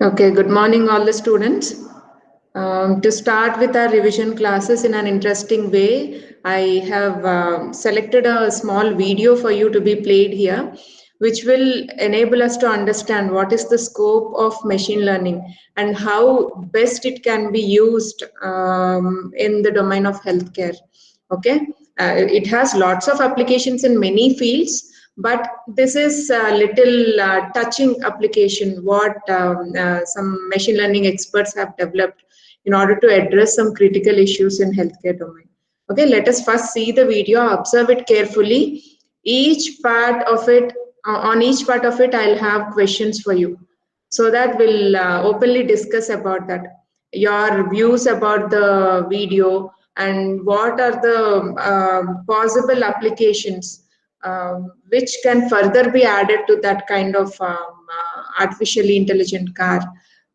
Okay, good morning all the students. To start with our revision classes in an interesting way, I have selected a small video for you to be played here, which will enable us to understand what is the scope of machine learning and how best it can be used in the domain of healthcare. Okay, it has lots of applications in many fields, but this is a little touching application what some machine learning experts have developed in order to address some critical issues in healthcare domain. Okay, let us first see the video, observe it carefully. Each part of it, on each part of it, I'll have questions for you, so that we'll openly discuss about that. Your views about the video and what are the possible applications which can further be added to that kind of artificially intelligent car,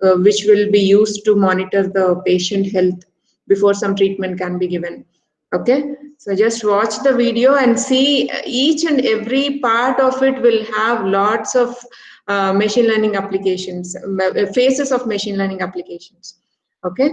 which will be used to monitor the patient health before some treatment can be given. Okay, so just watch the video and see each and every part of it will have lots of machine learning applications, phases of machine learning applications. Okay.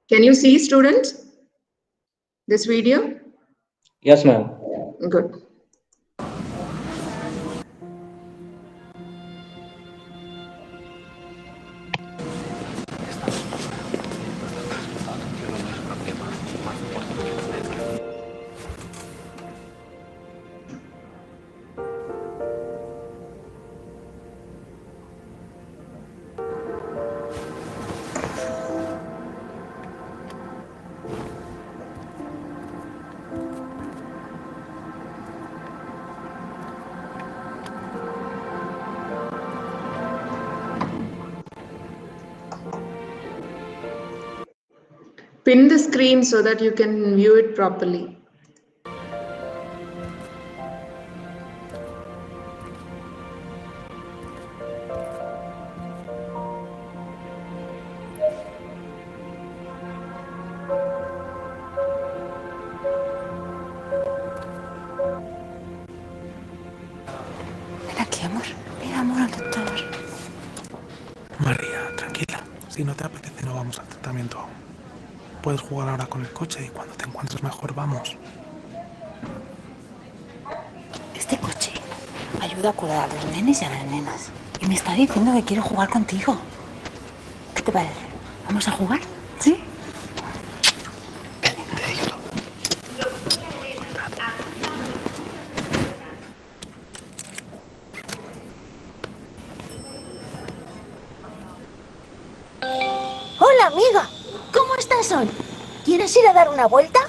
Can you see, students, this video? Yes, ma'am. Good. Pin the screen so that you can view it properly. Ven aquí, amor. Ven, amor, al doctor. María, tranquila. Si no te apetece, no vamos al tratamiento aún. Puedes jugar ahora con el coche y cuando te encuentres mejor vamos. Este coche ayuda a cuidar a los nenes y a las nenas. Y me está diciendo que quiere jugar contigo. ¿Qué te parece? ¿Vamos a jugar? ¿Sí? Hola, amiga. ¿Cómo estás hoy? ¿Quieres ir a dar una vuelta?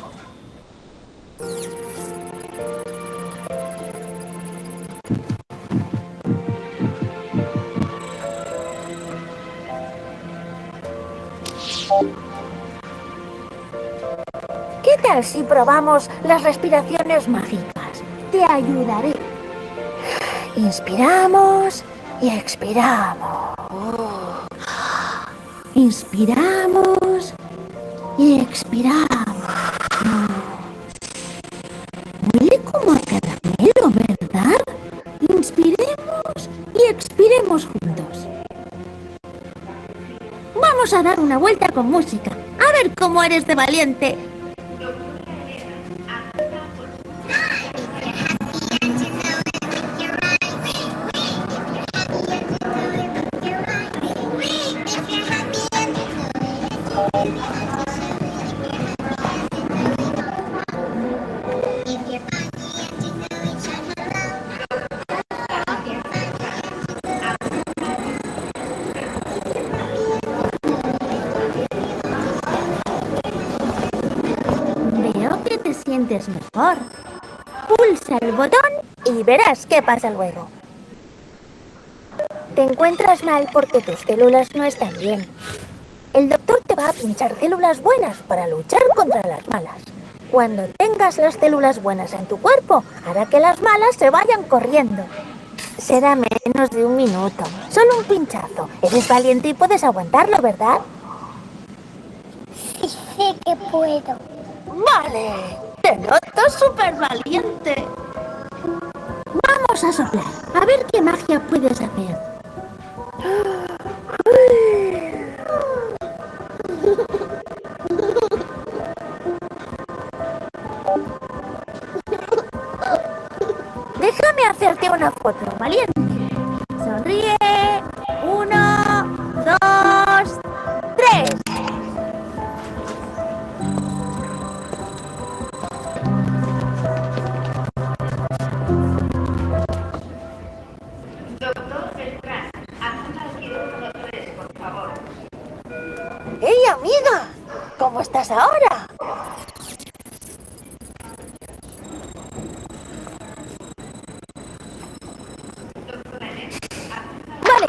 ¿Qué tal si probamos las respiraciones mágicas? Te ayudaré. Inspiramos y expiramos. Inspiramos y expiramos. Huele como a caramelo, ¿verdad? Inspiremos y expiremos juntos. Vamos a dar una vuelta con música. A ver cómo eres de valiente. Veo que te sientes mejor. Pulsa el botón y verás qué pasa luego. Te encuentras mal porque tus células no están bien. El doctor te va a pinchar células buenas para luchar contra las malas. Cuando tengas las células buenas en tu cuerpo, hará que las malas se vayan corriendo. Será menos de 1 minuto. Solo un pinchazo. Eres valiente y puedes aguantarlo, ¿verdad? Sí, sé que puedo. ¡Vale! ¡Te noto súper valiente! Vamos a soplar. A ver qué magia puedes hacer. Déjame hacerte una foto, valiente. Sonríe. 1, 2, 3. ¡Hey, amiga! ¿Cómo estás ahora? Vale,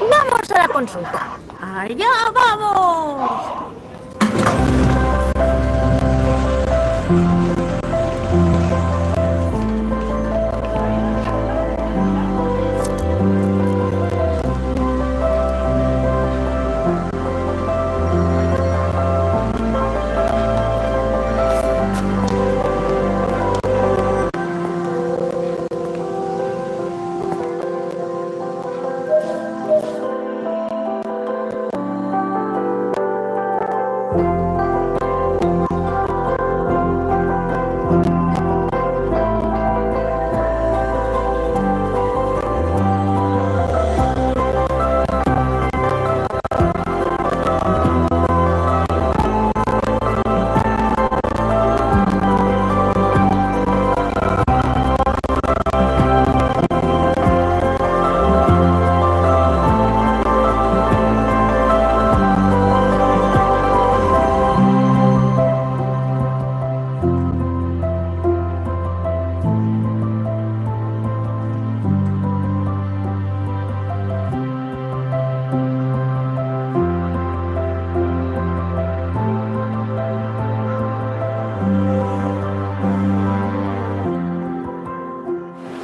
vamos a la consulta. ¡Allá vamos!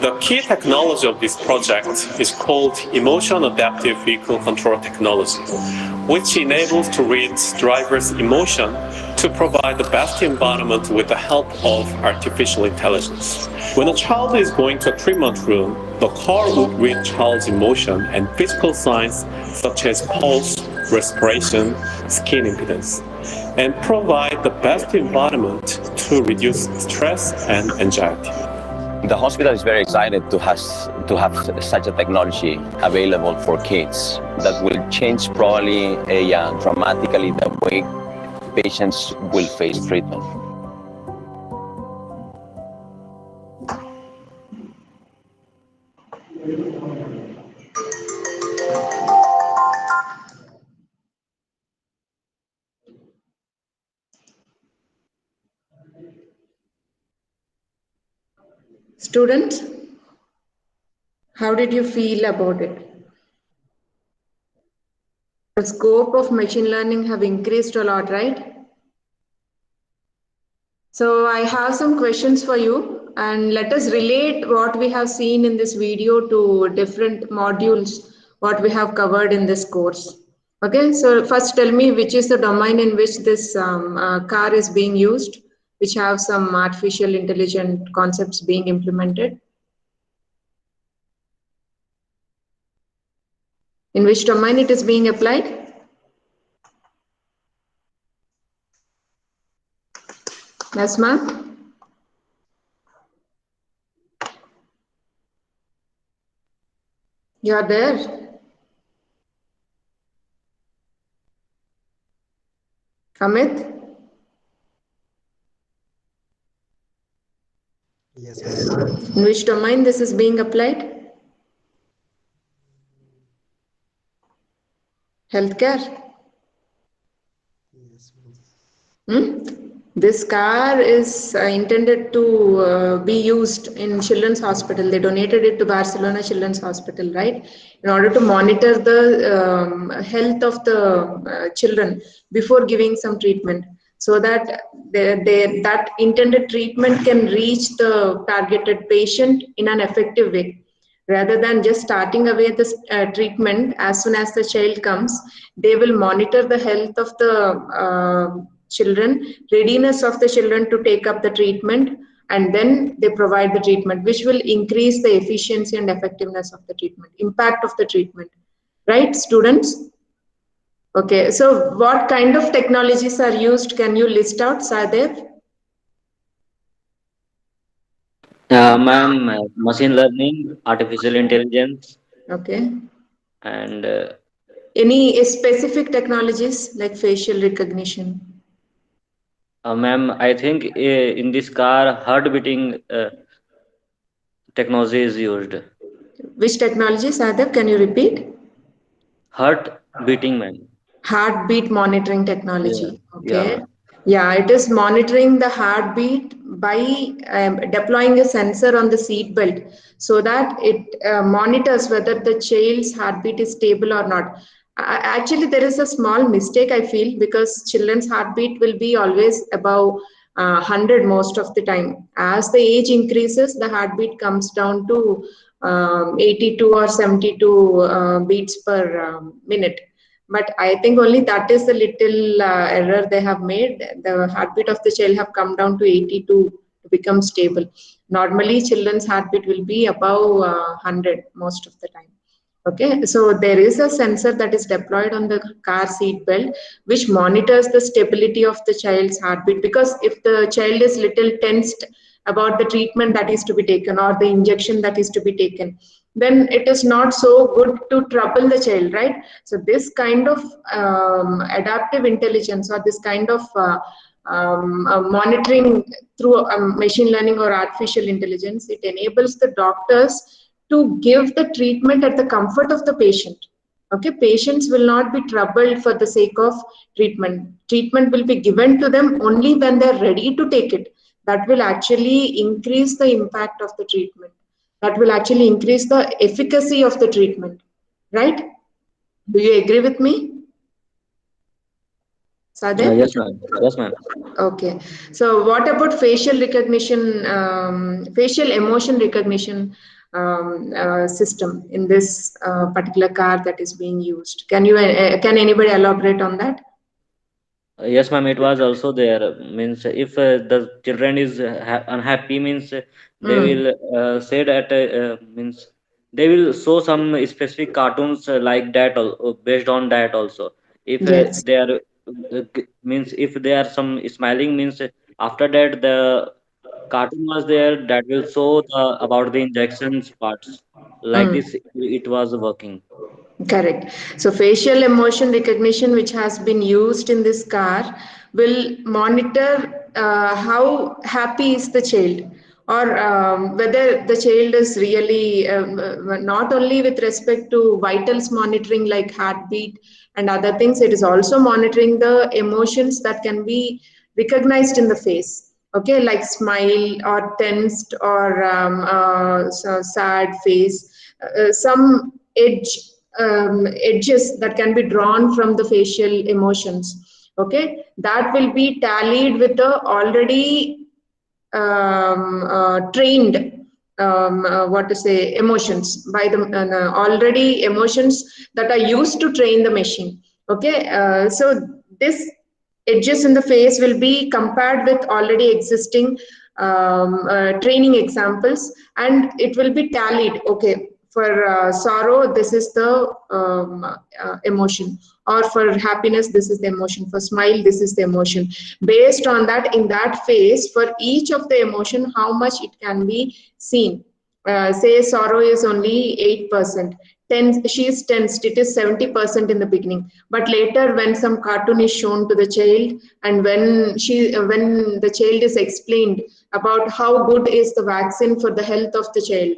The key technology of this project is called Emotion Adaptive Vehicle Control Technology, which enables to read drivers' emotion to provide the best environment with the help of artificial intelligence. When a child is going to a treatment room, the car would read child's emotion and physical signs such as pulse, respiration, skin impedance, and provide the best environment to reduce stress and anxiety. The hospital is very excited to have such a technology available for kids that will change probably dramatically the way patients will face treatment. Students, how did you feel about it? The scope of machine learning have increased a lot, right? So I have some questions for you, and let us relate what we have seen in this video to different modules, what we have covered in this course. Okay, so first tell me which is the domain in which this car is being used, which have some artificial intelligent concepts being implemented. In which domain it is being applied? Yes, ma'am. You are there? Amit? Yes, ma'am. In which domain this is being applied? Healthcare? Yes, ma'am. This car is intended to be used in Children's Hospital. They donated it to Barcelona Children's Hospital, right? In order to monitor the health of the children before giving some treatment, so that that intended treatment can reach the targeted patient in an effective way. Rather than just starting away the treatment as soon as the child comes, they will monitor the health of the children, readiness of the children to take up the treatment, and then they provide the treatment, which will increase the efficiency and effectiveness of the treatment, impact of the treatment. Right, students? Okay, so what kind of technologies are used? Can you list out, Sadev? Ma'am, machine learning, artificial intelligence, Okay. and Any specific technologies like facial recognition? ma'am, I think in this car, heart beating technology is used. Which technology, Sadev? Can you repeat? Heart beating, ma'am. Heartbeat monitoring Yeah, technology. yeah, Okay. ma'am. Yeah, it is monitoring the heartbeat by deploying a sensor on the seat belt so that it monitors whether the child's heartbeat is stable or not. Actually, there is a small mistake I feel, because children's heartbeat will be always above 100 most of the time. As the age increases, the heartbeat comes down to 82 or 72 beats per minute. But I think only that is the little error they have made. The heartbeat of the child have come down to 82 to become stable. Normally, children's heartbeat will be above 100 most of the time. Okay, so there is a sensor that is deployed on the car seat belt, which monitors the stability of the child's heartbeat. Because if the child is little tensed about the treatment that is to be taken or the injection that is to be taken, then it is not so good to trouble the child, right? So this kind of adaptive intelligence, or this kind of monitoring through machine learning or artificial intelligence, it enables the doctors to give the treatment at the comfort of the patient. Okay, patients will not be troubled for the sake of treatment. Treatment will be given to them only when they're ready to take it. That will actually increase the impact of the treatment. That will actually increase the efficacy of the treatment. Right? Do you agree with me, Sadev? Yes, ma'am. Yes, ma'am. Okay. So what about facial recognition, facial emotion recognition system in this particular car that is being used? Can anybody elaborate on that? Yes, ma'am. It was also there. Means if the children is unhappy, means they Mm, will say that means they will show some specific cartoons like that, based on that also. If yes. they are means if they are some smiling, means after that the cartoon was there that will show about the injections parts. Like Mm. this, it was working. Correct. So facial emotion recognition, which has been used in this car, will monitor how happy is the child, or whether the child is really not only with respect to vitals monitoring like heartbeat and other things. It is also monitoring the emotions that can be recognized in the face. Okay, like smile or tensed or so sad face, some edges that can be drawn from the facial emotions. Okay, that will be tallied with the already trained what to say emotions by the already emotions that are used to train the machine. Okay, so this edges in the face will be compared with already existing training examples, and it will be tallied. Okay, for sorrow, this is the emotion, or for happiness, this is the emotion, for smile, this is the emotion. Based on that, in that phase, for each of the emotion, how much it can be seen. Say sorrow is only 8%. She is tensed, it is 70% in the beginning. But later, when some cartoon is shown to the child, and when the child is explained about how good is the vaccine for the health of the child,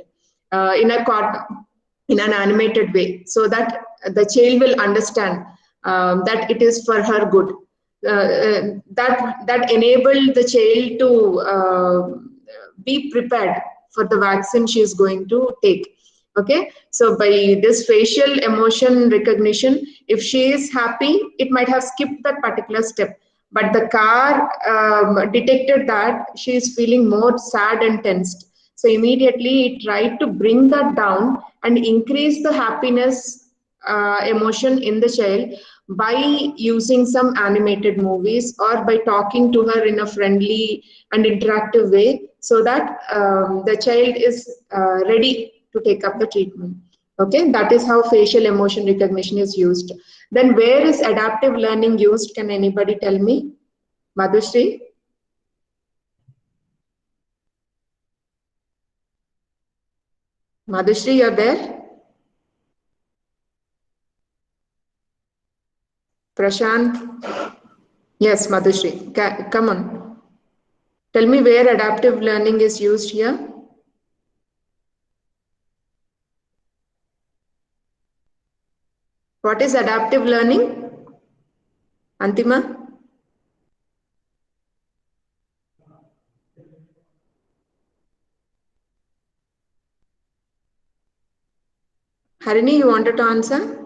in an animated way, so that the child will understand that it is for her good. That enabled the child to be prepared for the vaccine she is going to take. Okay, so by this facial emotion recognition, if she is happy, it might have skipped that particular step, but the car detected that she is feeling more sad and tensed. So immediately it tried to bring that down and increase the happiness emotion in the child by using some animated movies or by talking to her in a friendly and interactive way, so that the child is ready to take up the treatment. Okay, that is how facial emotion recognition is used. Then where is adaptive learning used? Can anybody tell me? Madhushri? Madhushri, you're there? Prashant? Yes, Madhushri. Come on. Tell me where adaptive learning is used here. What is adaptive learning? Antima? Harini, you wanted to answer?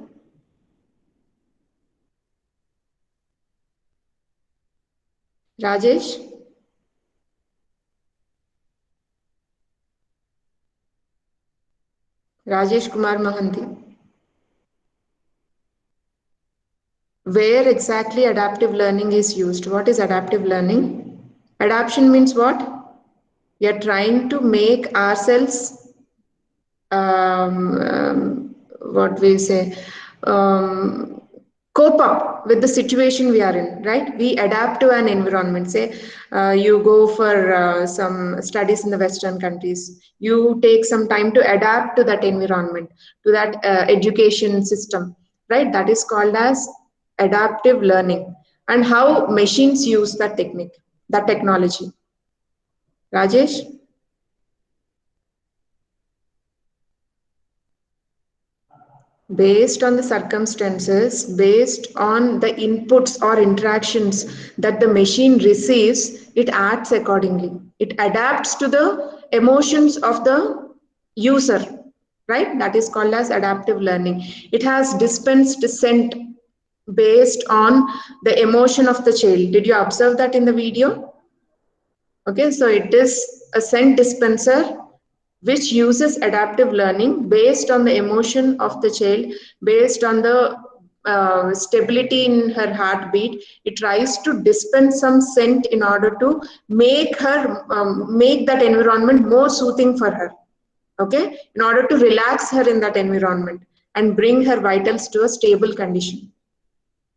Rajesh? Rajesh Kumar Mahanti. Where exactly adaptive learning is used? What is adaptive learning? Adaptation means what? We are trying to make ourselves, what we say, cope up with the situation we are in, right? We adapt to an environment. Say you go for some studies in the Western countries. You take some time to adapt to that environment, to that education system, right? That is called as adaptive learning. And how machines use that technique, that technology. Rajesh? Based on the circumstances, based on the inputs or interactions that the machine receives, it acts accordingly. It adapts to the emotions of the user, right? That is called as adaptive learning. It has dispensed scent based on the emotion of the child. Did you observe that in the video? Okay, so it is a scent dispenser which uses adaptive learning based on the emotion of the child, based on the stability in her heartbeat. It tries to dispense some scent in order to make her make that environment more soothing for her. Okay, in order to relax her in that environment and bring her vitals to a stable condition.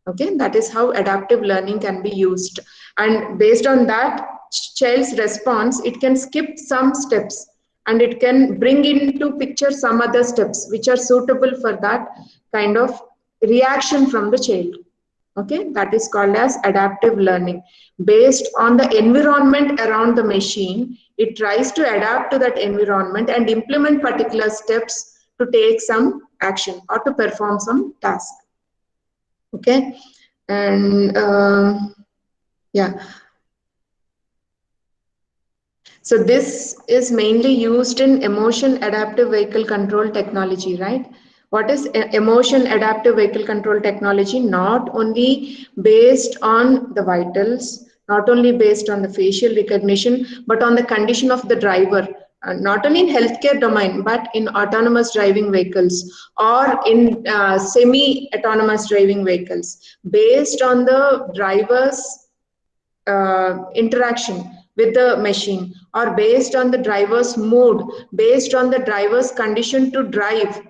Okay, that is how adaptive learning can be used. And based on that child's response, it can skip some steps and it can bring into picture some other steps which are suitable for that kind of reaction from the child. Okay, that is called as adaptive learning. Based on the environment around the machine, it tries to adapt to that environment and implement particular steps to take some action or to perform some task. Okay, and yeah, so this is mainly used in emotion adaptive vehicle control technology, right? What is emotion adaptive vehicle control technology? Not only based on the vitals, not only based on the facial recognition, but on the condition of the driver. Not only in healthcare domain, but in autonomous driving vehicles or in semi-autonomous driving vehicles, based on the driver's interaction with the machine, or based on the driver's mood, based on the driver's condition to drive,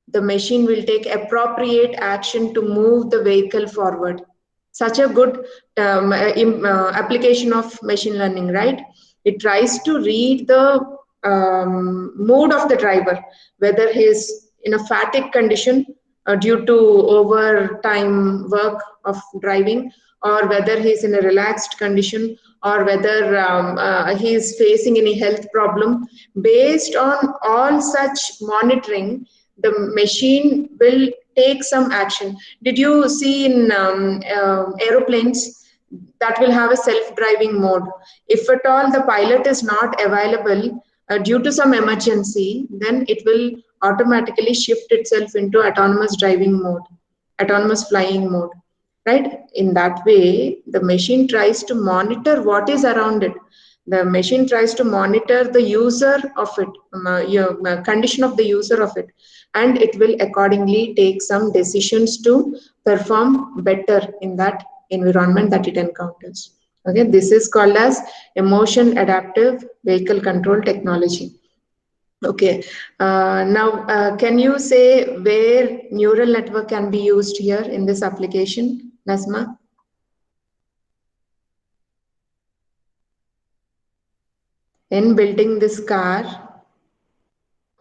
the machine will take appropriate action to move the vehicle forward. Such a good application of machine learning, right? It tries to read the mood of the driver, whether he is in a fatigue condition due to overtime work of driving, or whether he is in a relaxed condition, or whether he is facing any health problem. Based on all such monitoring, the machine will take some action. Did you see in aeroplanes that will have a self-driving mode? If at all the pilot is not available due to some emergency, then it will automatically shift itself into autonomous driving mode, autonomous flying mode, right? In that way, the machine tries to monitor what is around it. The machine tries to monitor the user of it, condition of the user of it, and it will accordingly take some decisions to perform better in that environment that it encounters. Okay, this is called as emotion adaptive vehicle control technology. Okay, now can you say where neural network can be used here in this application, Nazma? In building this car,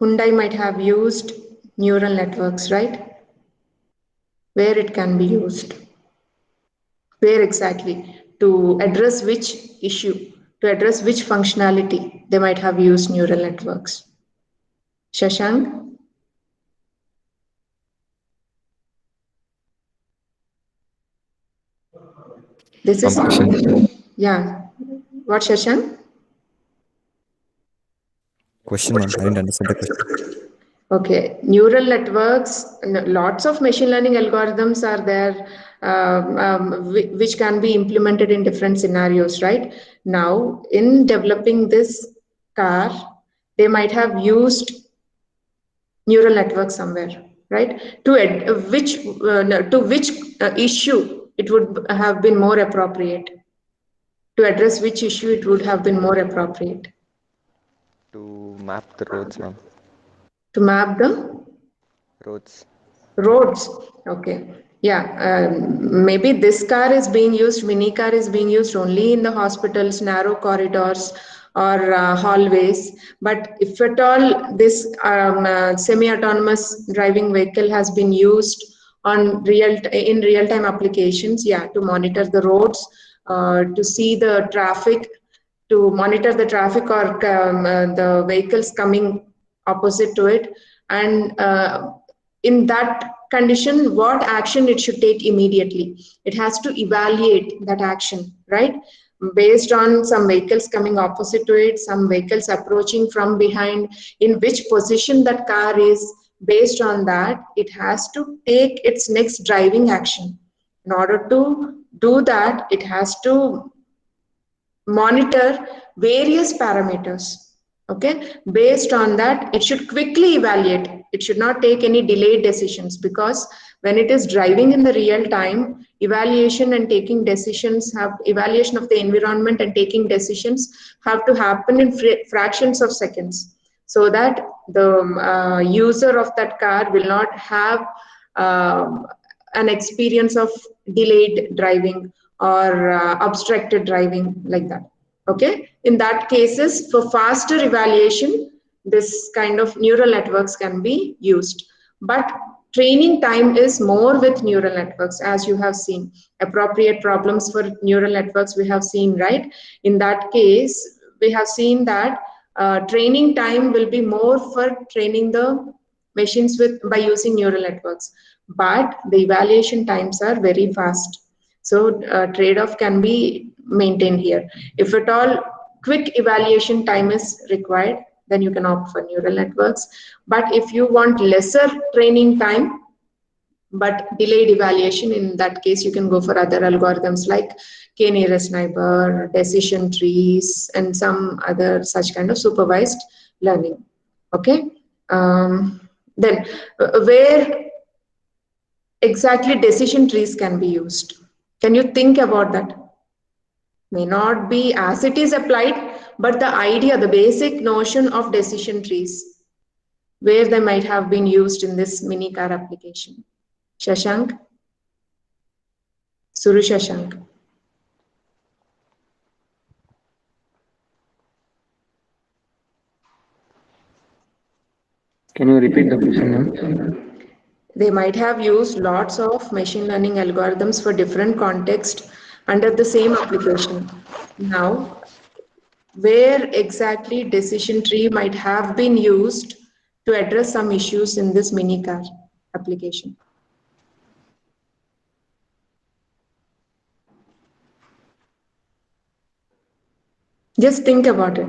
Hyundai might have used neural networks, right? Where it can be used? Where exactly? To address which issue? To address which functionality they might have used neural networks? Shashank? This is... Yeah. What, Shashank? Question, ma'am. I didn't understand the question. Okay, neural networks, lots of machine learning algorithms are there, which can be implemented in different scenarios, right? Now, in developing this car, they might have used neural networks somewhere, right? To which issue it would have been more appropriate? To address which issue it would have been more appropriate? To map the roads, ma'am. To map the Roads. roads. Okay. Yeah. Maybe this car is being used, mini car is being used only in the hospitals, narrow corridors, or hallways. But if at all this semi-autonomous driving vehicle has been used on in real-time applications, yeah, to monitor the roads, to see the traffic, to monitor the traffic or the vehicles coming opposite to it, and in that condition, what action it should take immediately. It has to evaluate that action, right? Based on some vehicles coming opposite to it, some vehicles approaching from behind, in which position that car is. Based on that, it has to take its next driving action. In order to do that, it has to monitor various parameters. Okay, based on that, it should quickly evaluate. It should not take any delayed decisions, because when it is driving in the real time, evaluation and taking decisions evaluation of the environment and taking decisions have to happen in fractions of seconds, so that the user of that car will not have an experience of delayed driving or obstructed driving, like that. Okay, in that cases, for faster evaluation, this kind of neural networks can be used. But training time is more with neural networks, as you have seen. Appropriate problems for neural networks we have seen, right? In that case, we have seen that training time will be more for training the machines by using neural networks, but the evaluation times are very fast. So trade-off can be maintained here. If at all quick evaluation time is required, then you can opt for neural networks. But if you want lesser training time but delayed evaluation, in that case you can go for other algorithms like k-nearest neighbor, decision trees, and some other such kind of supervised learning. Okay. Then where exactly decision trees can be used? Can you think about that? May not be as it is applied, but the idea, the basic notion of decision trees, where they might have been used in this mini car application. Shashank? Suru Shashank. Can you repeat the question, ma'am? They might have used lots of machine learning algorithms for different contexts under the same application. Now, where exactly decision tree might have been used to address some issues in this mini car application? Just think about it.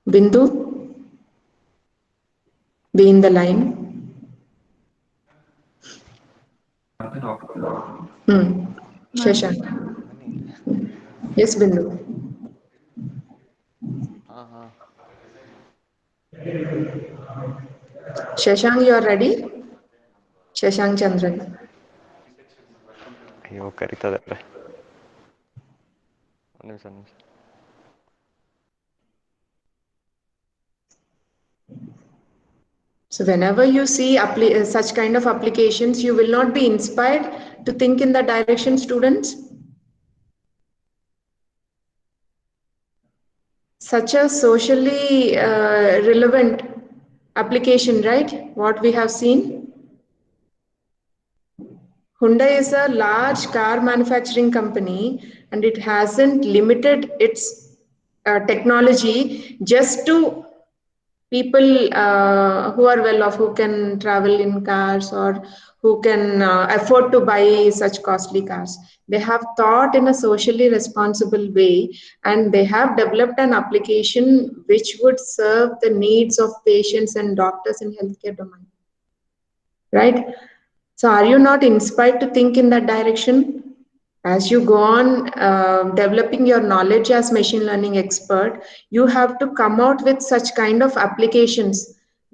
Bindu? Be in the line. Shashank. Yes, Bindu. Shashank, you are ready? Shashank Chandran. ಅಯ್ಯೋ ಕರಿತದಲ್ಲ ಒಂದು ನಿಮಿಷ So whenever you see such kind of applications, you will not be inspired to think in that direction, students. Such a socially relevant application, right? What we have seen. Hyundai is a large car manufacturing company, and it hasn't limited its technology just to people who are well off, who can travel in cars or who can afford to buy such costly cars. They have thought in a socially responsible way, and they have developed an application which would serve the needs of patients and doctors in healthcare domain. Right? So are you not inspired to think in that direction? As you go on developing your knowledge as machine learning expert, you have to come out with such kind of applications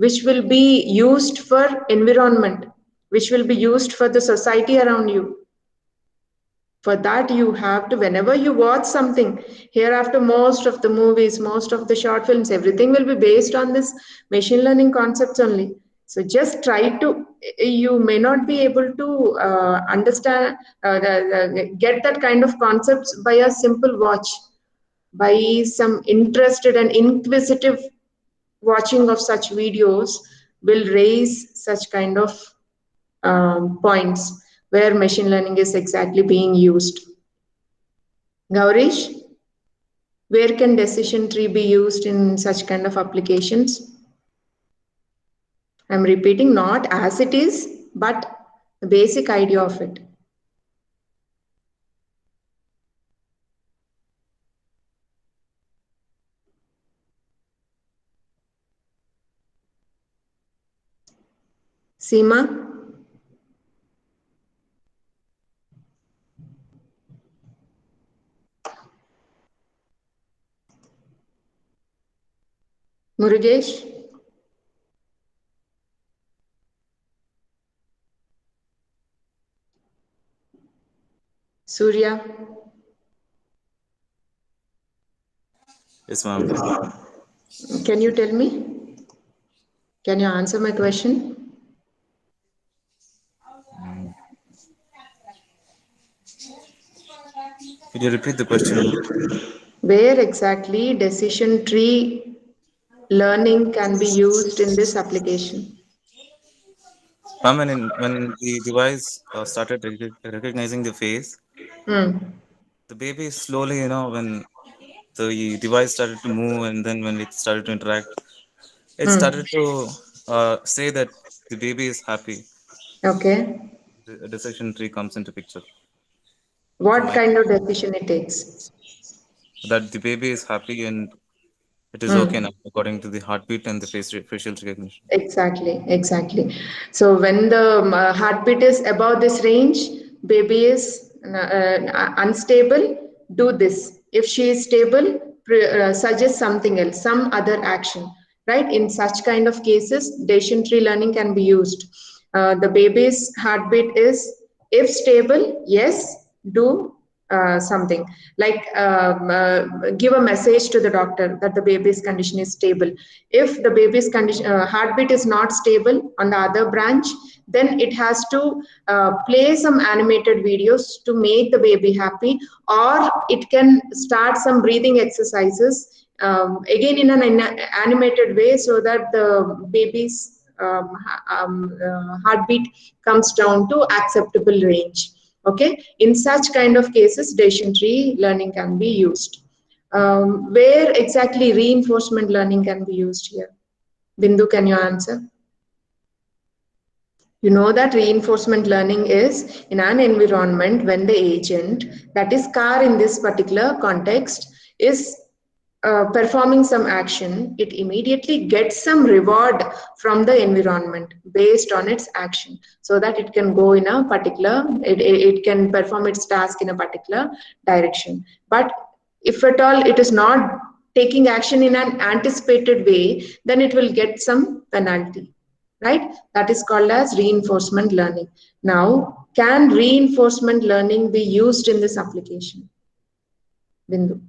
which will be used for environment, which will be used for the society around you. For that, you have to, whenever you watch something, hereafter most of the movies, most of the short films, everything will be based on this machine learning concepts only. So just try to, you may not be able to understand, get that kind of concepts by a simple watch, by some interested and inquisitive watching of such videos will raise such kind of points where machine learning is exactly being used. Gaurish, where can decision tree be used in such kind of applications? I'm repeating, not as it is, but the basic idea of it. Seema? Murugesh? Surya? Yes, ma'am. Can you tell me? Can you answer my question? Could you repeat the question? Where exactly decision tree learning can be used in this application? Ma'am, when the device started recognizing the face, the baby slowly, when the device started to move and then when it started to interact, it started to say that the baby is happy. Okay. The decision tree comes into picture. What kind of decision it takes? That the baby is happy and it is okay now, according to the heartbeat and the facial recognition. Exactly. So when the heartbeat is above this range, baby is unstable, do this. If she is stable, suggest something else, some other action, right? In such kind of cases, decision tree learning can be used. The baby's heartbeat is, if stable, yes, do something like give a message to the doctor that the baby's condition is stable. If the baby's condition heartbeat is not stable on the other branch, then it has to play some animated videos to make the baby happy, or it can start some breathing exercises again in an animated way, so that the baby's heartbeat comes down to acceptable range. Okay, in such kind of cases, decision tree learning can be used. Where exactly reinforcement learning can be used here? Bindu, can you answer? You know that reinforcement learning is in an environment when the agent, that is car in this particular context, is performing some action, it immediately gets some reward from the environment based on its action, so that it can go in a particular, it can perform its task in a particular direction. But if at all it is not taking action in an anticipated way, then it will get some penalty, right? That is called as reinforcement learning. Now, can reinforcement learning be used in this application? Bindu.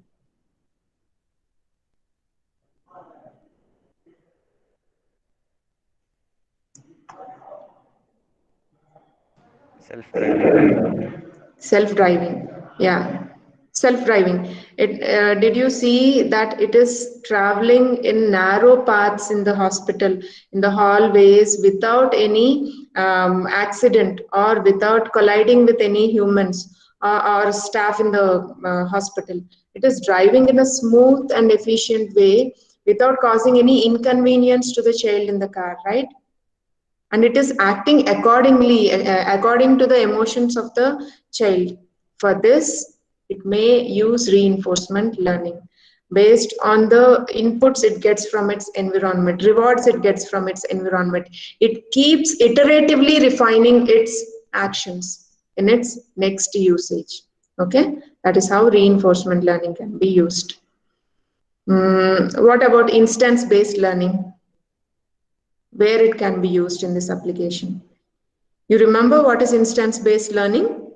Self-driving. Self-driving, yeah. Self-driving. Did you see that it is traveling in narrow paths in the hospital, in the hallways, without any accident or without colliding with any humans or staff in the hospital? It is driving in a smooth and efficient way without causing any inconvenience to the child in the car, right? And it is acting accordingly according to the emotions of the child. For this, it may use reinforcement learning based on the inputs it gets from its environment, rewards it gets from its environment. It keeps iteratively refining its actions in its next usage. Okay, that is how reinforcement learning can be used. What about instance based learning? Where it can be used in this application? You remember what is instance-based learning?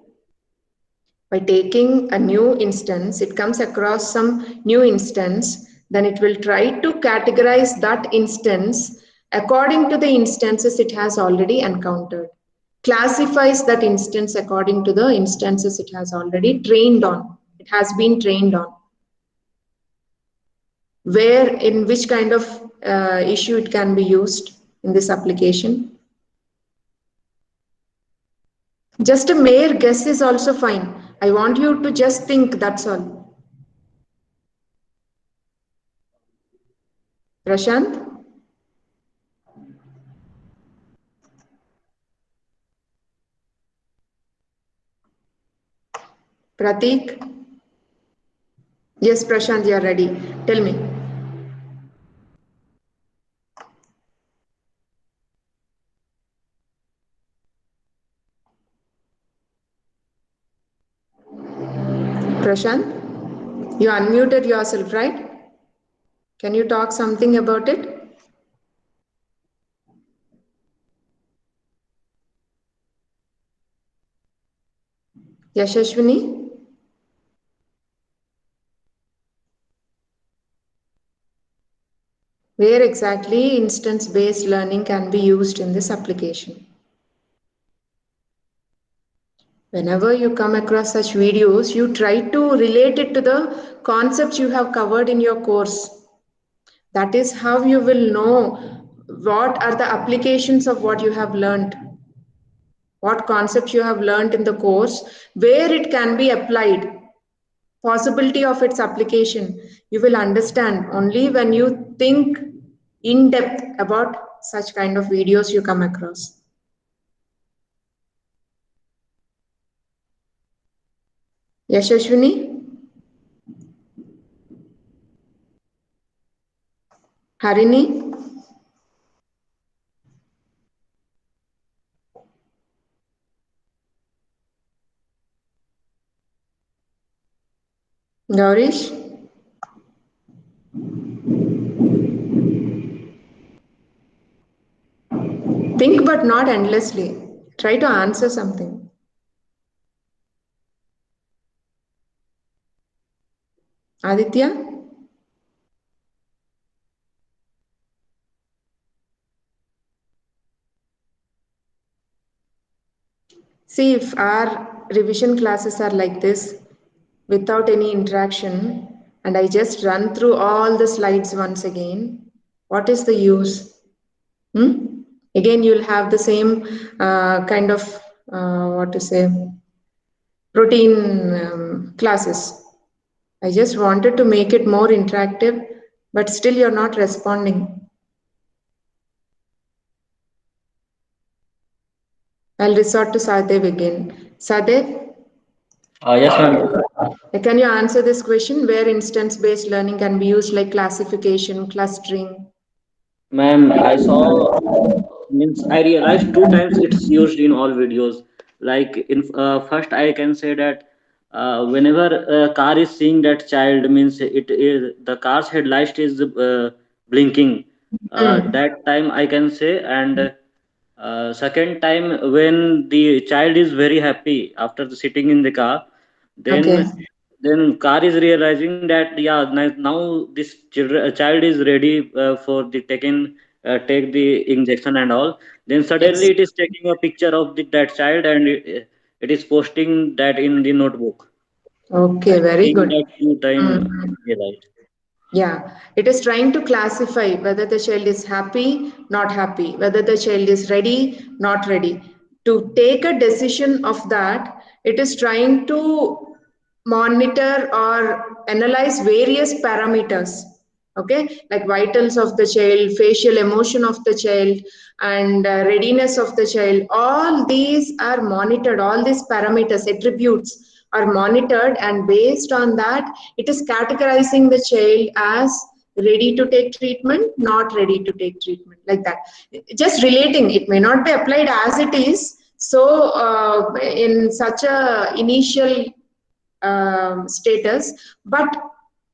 By taking a new instance, it comes across some new instance, then it will try to categorize that instance according to the instances it has already encountered. Classifies that instance according to the instances it has already trained on. It has been trained on. Where, in which kind of issue it can be used in this application? Just a mere guess is also fine. I want you to just think, that's all. Prashant? Pratik? Yes, Prashant, you are ready. Tell me. Prashant, you unmuted yourself, right? Can you talk something about it? Yashashwini? Where exactly instance-based learning can be used in this application? Whenever you come across such videos, you try to relate it to the concepts you have covered in your course. That is how you will know what are the applications of what you have learned, what concepts you have learned in the course, where it can be applied, possibility of its application. You will understand only when you think in depth about such kind of videos you come across. Yashashwini? Harini? Gaurish? Think but not endlessly. Try to answer something. Aditya? See, if our revision classes are like this, without any interaction, and I just run through all the slides once again, what is the use? Again, you'll have the same kind of, what to say, routine classes. I just wanted to make it more interactive, but still you're not responding. I'll resort to Sadev again. Sadev? Yes, ma'am. Can you answer this question? Where instance-based learning can be used, like classification, clustering? Ma'am, I realized two times it's used in all videos. Like in first, I can say that whenever a car is seeing that child, means it is the car's headlight is blinking. That time I can say. And second time, when the child is very happy after sitting in the car, Okay. then car is realizing that yeah, now this child is ready for the take the injection and all. Then suddenly Yes. it is taking a picture of that child, and it is posting that in the notebook, Okay, very seeing good. that few time Mhm. daylight. Yeah, it is trying to classify whether the child is happy, not happy, whether the child is ready, not ready. To take a decision of that, it is trying to monitor or analyze various parameters. Okay, like vitals of the child, facial emotion of the child, and readiness of the child. All these are monitored, all these parameters, attributes are monitored, and based on that, it is categorizing the child as ready to take treatment, not ready to take treatment, like that. Just relating, it may not be applied as it is. So, in such a initial status, but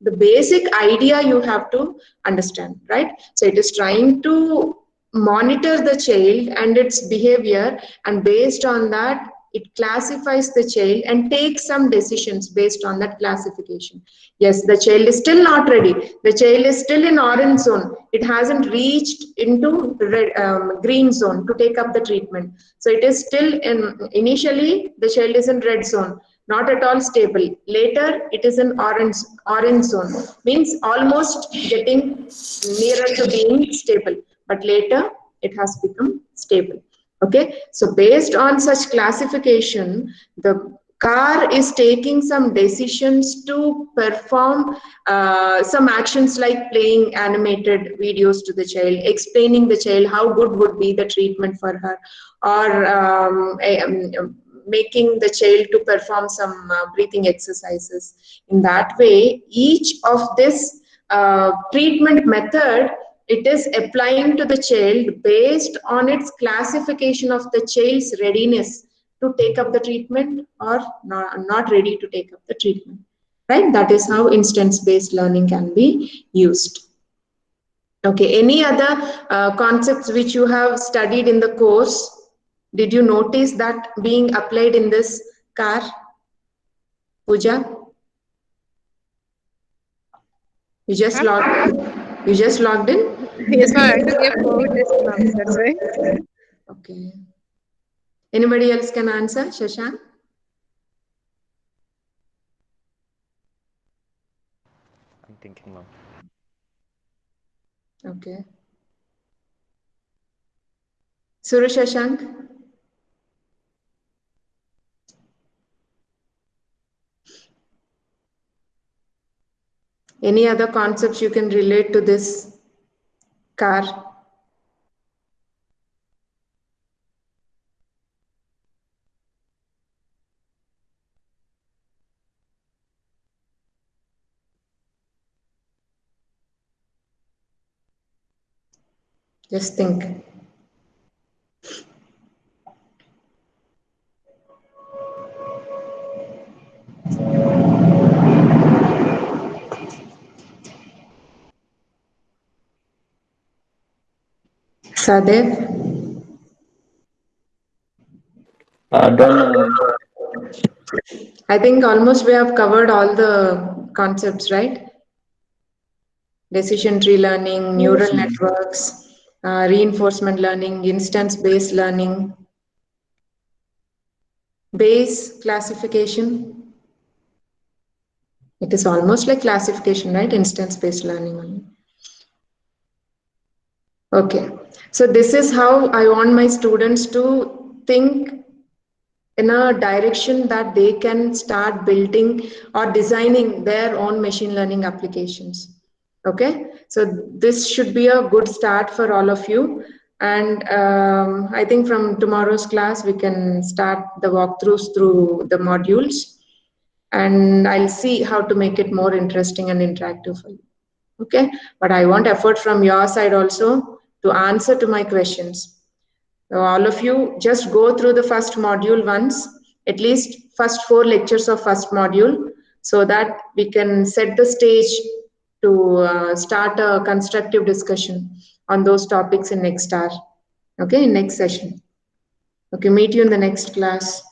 the basic idea you have to understand, right? So it is trying to monitor the child and its behavior, and based on that it classifies the child and takes some decisions based on that classification. Yes, the child is still not ready, the child is still in orange zone, it hasn't reached into red, green zone to take up the treatment. So it is still in, initially the child is in red zone, not at all stable. Later, it is in orange zone, means almost getting nearer to being stable. But later, it has become stable. Okay, so based on such classification, the car is taking some decisions to perform some actions like playing animated videos to the child, explaining the child how good would be the treatment for her, or making the child to perform some breathing exercises. In that way, each of this treatment method, it is applying to the child based on its classification of the child's readiness to take up the treatment or not ready to take up the treatment. Right? That is how instance-based learning can be used. Okay, any other concepts which you have studied in the course? Did you notice that being applied in this car? Pooja? You just logged in? You just logged in? Yes, ma'am. I have to give COVID test, ma'am. That's why. Okay. Anybody else can answer? Shashank? I'm thinking, ma'am. Okay. Suru Shashank? Any other concepts you can relate to this car? Just think. Sadev? I think almost we have covered all the concepts, right? Decision tree learning, neural networks, reinforcement learning, instance-based learning, Bayes classification. It is almost like classification, right? Instance-based learning only. Okay, so this is how I want my students to think in a direction that they can start building or designing their own machine learning applications. Okay, so this should be a good start for all of you. And I think from tomorrow's class, we can start the walkthroughs through the modules. And I'll see how to make it more interesting and interactive for you. Okay, but I want effort from your side also to answer to my questions. So all of you just go through the first module once at least first 4 lectures of first module, so that we can set the stage to start a constructive discussion on those topics in next hour. Okay, in next session. Okay, meet you in the next class.